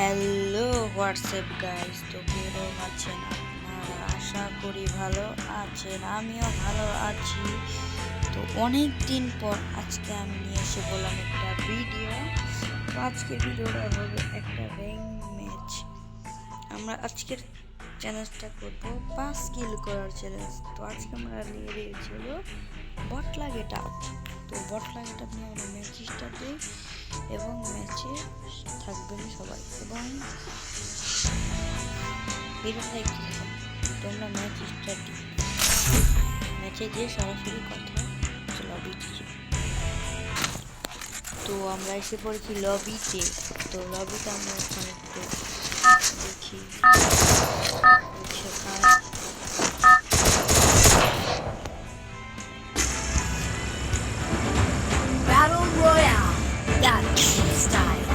Hello WhatsApp guys, তো কেমন আছেন আপনারা? আশা করি ভালো আছেন, আমিও ভালো আছি। তো অনেক দিন পর আজকে আমি নিয়ে এসে বললাম একটা ভিডিও। তো আজকের ভিডিওটা হবে একটা র্যাঙ্ক ম্যাচ। আমরা আজকের চ্যালেঞ্জটা করব 5 কিল করার চ্যালেঞ্জ। তো আজকে আমরা নিয়ে দিয়েছিল বটলা গেট আপ। তো বটলা গেট আপ নিয়ে আমরা ম্যাচ স্টার্ট দিই এবং ম্যাচে থাকবেন সবাই এবং ভিডিওটা দেখতে থাকুন। তোমরা ম্যাচ স্টার্ট দিই, ম্যাচে যে সরাসরি কথা লবিতে। তো আমরা এসে পড়েছি লবিতে। তো লবিতে আমরা ওখানে একটু দেখি Battle Royale. Got style.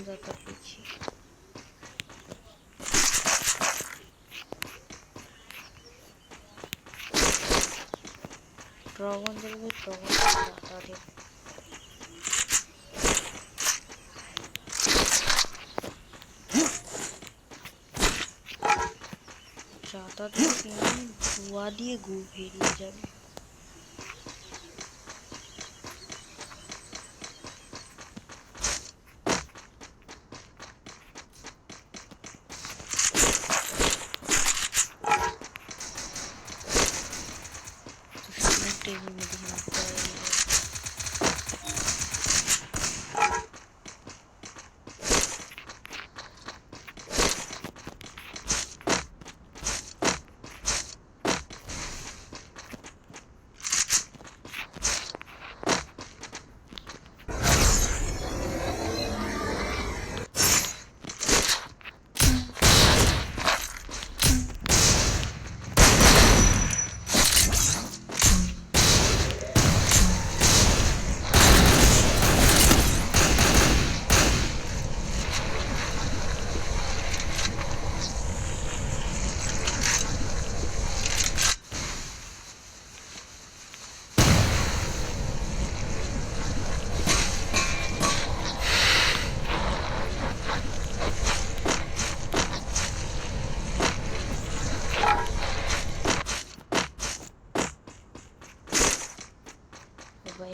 যাত্রা পেয়েছি। ড্রাগন যাবে, ড্রাগন যাত্রা ধোয়া দিয়ে গু বেরিয়ে যাবে।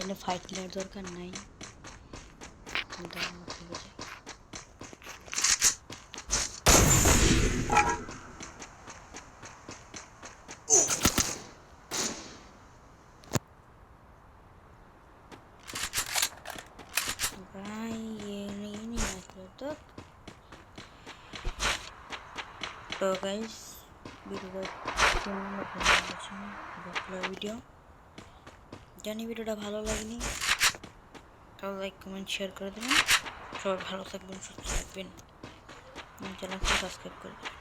এনে ফাইট নেওয়ার দরকার নাই। ভাই ini tutup. তো গাইস ভিডিও জানি ভিডিওটা ভালো লাগেনি, তাহলে লাইক কমেন্ট শেয়ার করে দেবেন। সবাই ভালো থাকবেন, সুস্থ থাকবেন, চ্যানেলকে সাবস্ক্রাইব করে দেবেন।